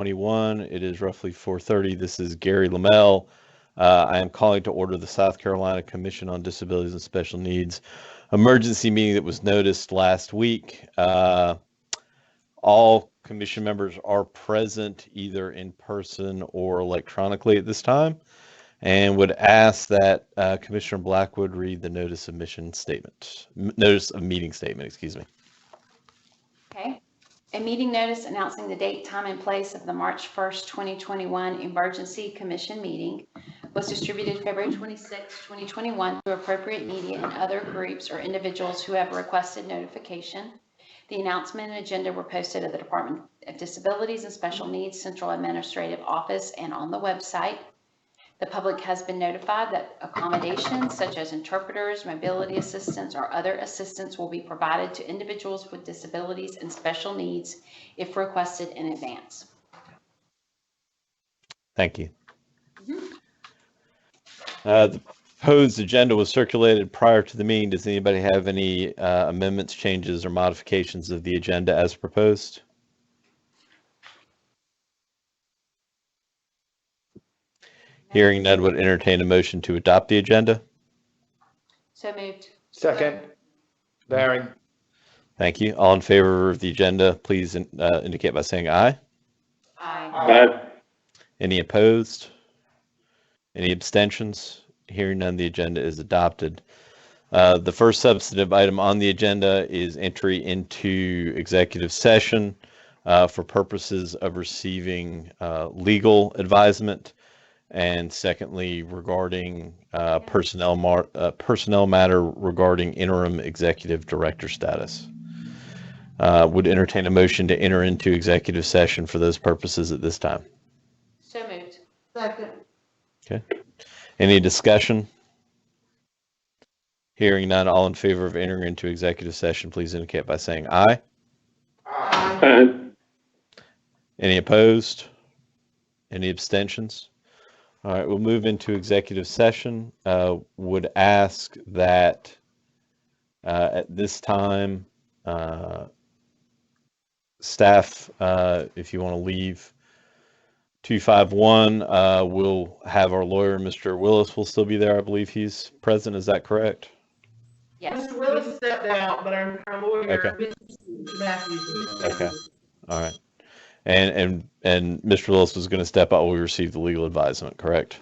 2021. It is roughly 4:30. This is Gary Lamel. I am calling to order the South Carolina Commission on Disabilities and Special Needs emergency meeting that was noticed last week. All commission members are present either in person or electronically at this time, and would ask that Commissioner Blackwood read the notice of meeting statement, excuse me. Okay. A meeting notice announcing the date, time, and place of the March 1st, 2021 Emergency Commission meeting was distributed February 26, 2021 to appropriate media and other groups or individuals who have requested notification. The announcement and agenda were posted at the Department of Disabilities and Special Needs Central Administrative Office and on the website. The public has been notified that accommodations such as interpreters, mobility assistants, or other assistance will be provided to individuals with disabilities and special needs if requested in advance. Thank you. The proposed agenda was circulated prior to the meeting. Does anybody have any amendments, changes, or modifications of the agenda as proposed? Hearing none, would entertain a motion to adopt the agenda. So moved. Second. Bearing. Thank you. All in favor of the agenda, please indicate by saying aye. Aye. Aye. Any opposed? Any abstentions? Hearing none, the agenda is adopted. The first substantive item on the agenda is entry into executive session for purposes of receiving legal advisement, and secondly, regarding personnel matter regarding interim executive director status. Would entertain a motion to enter into executive session for those purposes at this time. So moved. Second. Okay. Any discussion? Hearing none, all in favor of entering into executive session, please indicate by saying aye. Aye. Any opposed? Any abstentions? All right, we'll move into executive session. Would ask that at this time, staff, if you want to leave 251, we'll have our lawyer, Mr. Willis, will still be there. I believe he's present. Is that correct? Yes. Mr. Willis stepped out, but our lawyer, Okay. Mr. Matthews. Okay. All right. And Mr. Willis was going to step out while we receive the legal advisement, correct?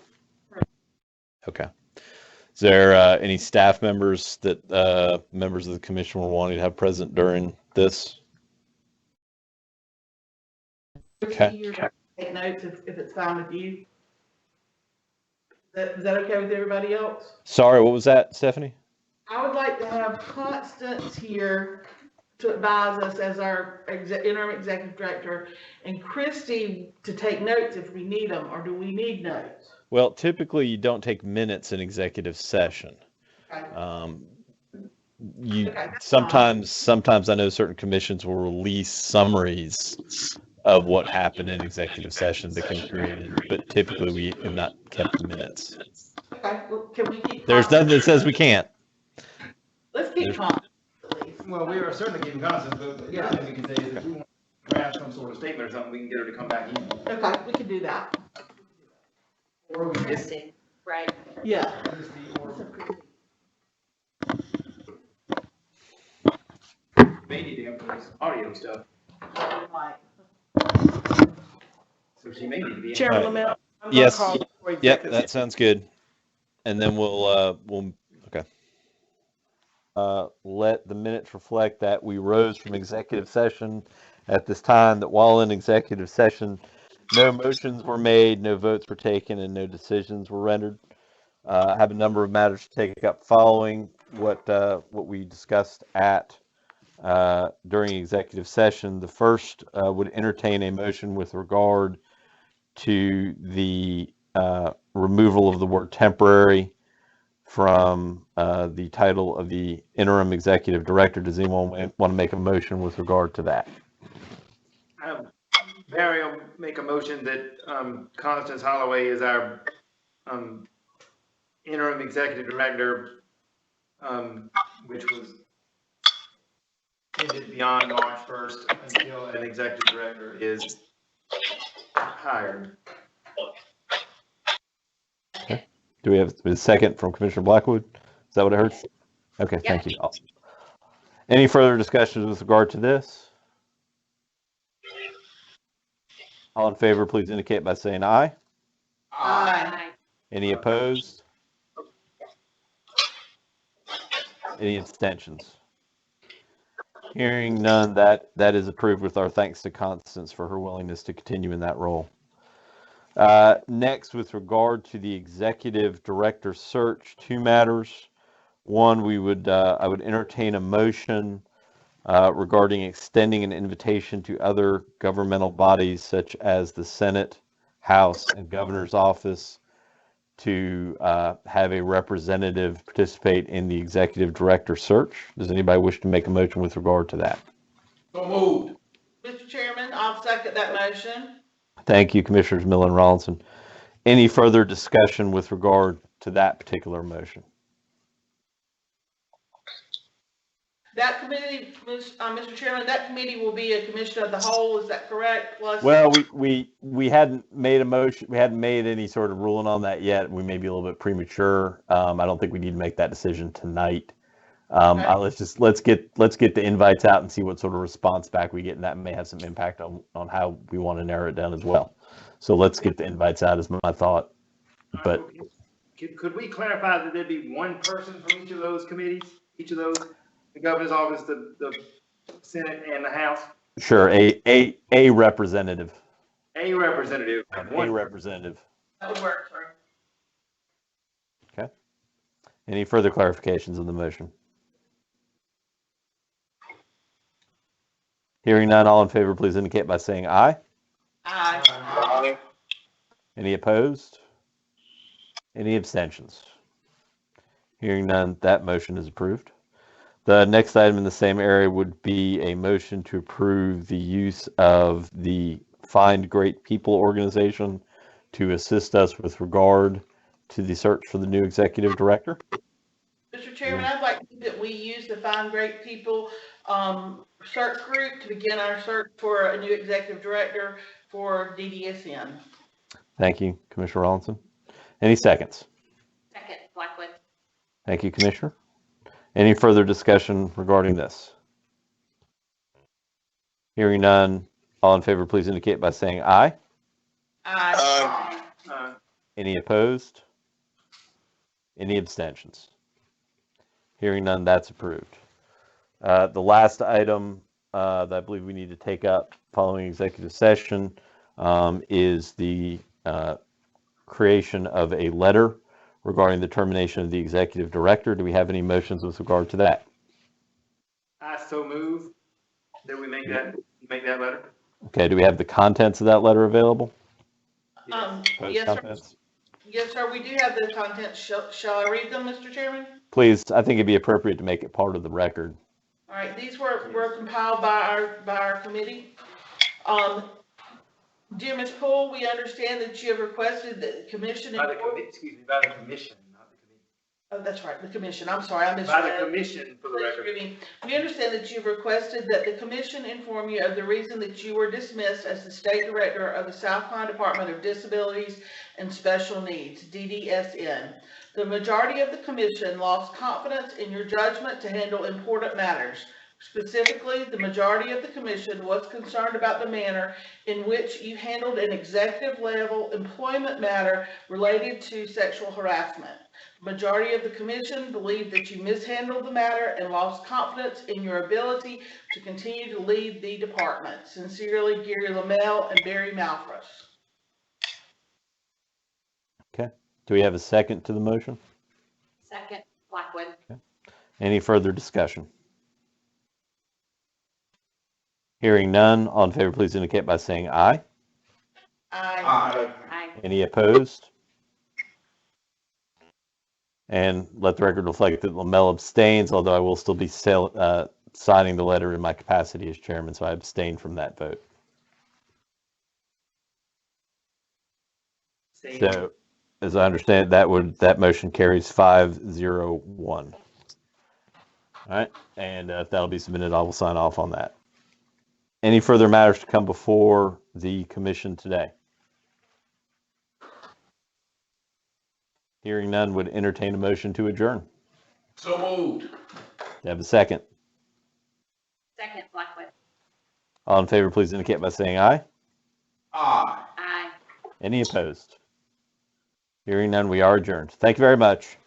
Okay. Is there any staff members that members of the commission were wanting to have present during this? Okay. Take notes if it's fine with you. Is that okay with everybody else? Sorry, what was that, Stephanie? I would like to have Constance here to advise us as our interim executive director, and Christy to take notes if we need them, or do we need notes? Well, typically you don't take minutes in executive session. Okay. Sometimes I know certain commissions will release summaries of what happened in executive session that can be created, but typically we have not kept the minutes. Okay, well, can we keep? There's nothing that says we can't. Let's keep Constance, at least. Well, we are certainly keeping Constance, but the other thing we can say is if we want to draft some sort of statement or something, we can get her to come back in. Okay, we can do that. Or we can get Christie. Right. Yeah. Christie or may need to have this audio stuff, so she may need to be in. Chairman All right. Lamel. I'm gonna Yes. call for Yep, executive that sounds good. And then we'll okay. Let the minutes reflect that we rose from executive session at this time, that while in executive session, no motions were made, no votes were taken, and no decisions were rendered. I have a number of matters to take up following what we discussed at during executive session. The first would entertain a motion with regard to the removal of the word temporary from the title of the interim executive director. Does anyone want to make a motion with regard to that? Barry will make a motion that Constance Holloway is our interim executive director, which was ended beyond March 1st until an executive director is hired. Do we have a second from Commissioner Blackwood? Is that what I heard? Yes. Okay, Yeah. thank you. Any further discussions with regard to this? All in favor, please indicate by saying aye. Aye. Any opposed? Any abstentions? Hearing none, that is approved with our thanks to Constance for her willingness to continue in that role. Next, with regard to the executive director search, two matters. One, I would entertain a motion regarding extending an invitation to other governmental bodies such as the Senate, House, and Governor's Office to have a representative participate in the executive director search. Does anybody wish to make a motion with regard to that? So moved. Mr. Chairman, I'll second that motion. Thank you, Commissioners Miller and Rollinson. Any further discussion with regard to that particular motion? That committee, Mr. Chairman, that committee will be a commission of the whole, is that correct? Plus, Well, we hadn't made a motion, we hadn't made any sort of ruling on that yet. We may be a little bit premature. I don't think we need to make that decision tonight. Okay. Let's get the invites out and see what sort of response back we get, and that may have some impact on how we want to narrow it down as well. So let's get the invites out is my thought. But Could we clarify that there'd be one person from each of those committees, each of those, the governor's office, the Senate, and the House? sure, a representative. A representative. A representative. that would work, sir. Okay. Any further clarifications on the motion? Hearing none, all in favor, please indicate by saying aye. Aye. Any opposed? Any abstentions? Hearing none, that motion is approved. The next item in the same area would be a motion to approve the use of the Find Great People organization to assist us with regard to the search for the new executive director. Mr. Chairman, I'd like that we use the Find Great People search group to begin our search for a new executive director for DDSN. Thank you, Commissioner Rollinson. Any seconds? Second, Blackwood. Thank you, Commissioner. Any further discussion regarding this? Hearing none, all in favor, please indicate by saying aye. Aye. Any opposed? Any abstentions? Hearing none, that's approved. The last item that I believe we need to take up following executive session is the creation of a letter regarding the termination of the executive director. Do we have any motions with regard to that? I so move that we make that letter. Okay, do we have the contents of that letter available? Yes, sir. Contents? Yes, sir, we do have the contents. Shall I read them, Mr. Chairman? Please, I think it'd be appropriate to make it part of the record. All right, these were compiled by our committee. Dear Ms. Poole, we understand that you have requested that the commission. By the commission, not the committee. Oh, that's right, the commission. I'm sorry, I By misread. the commission, for the record. We understand that you've requested that the commission inform you of the reason that you were dismissed as the state director of the South Carolina Department of Disabilities and Special Needs, DDSN. The majority of the commission lost confidence in your judgment to handle important matters. Specifically, the majority of the commission was concerned about the manner in which you handled an executive level employment matter related to sexual harassment. The majority of the commission believed that you mishandled the matter and lost confidence in your ability to continue to lead the department. Sincerely, Gary Lamel and Barry Malfros. Okay, do we have a second to the motion? Second, Blackwood. Any further discussion? Hearing none, all in favor, please indicate by saying aye. Aye. Aye. Any opposed? And let the record reflect that Lamel abstains, although I will still be signing the letter in my capacity as chairman, so I abstain from that vote. So, as I understand, that motion carries 5-0-1. All right, and that'll be submitted. I will sign off on that. Any further matters to come before the commission today? Hearing none, would entertain a motion to adjourn. So moved. Do I have a second? Second, Blackwood. All in favor, please indicate by saying aye. Aye. Aye. Any opposed? Hearing none, we are adjourned. Thank you very much.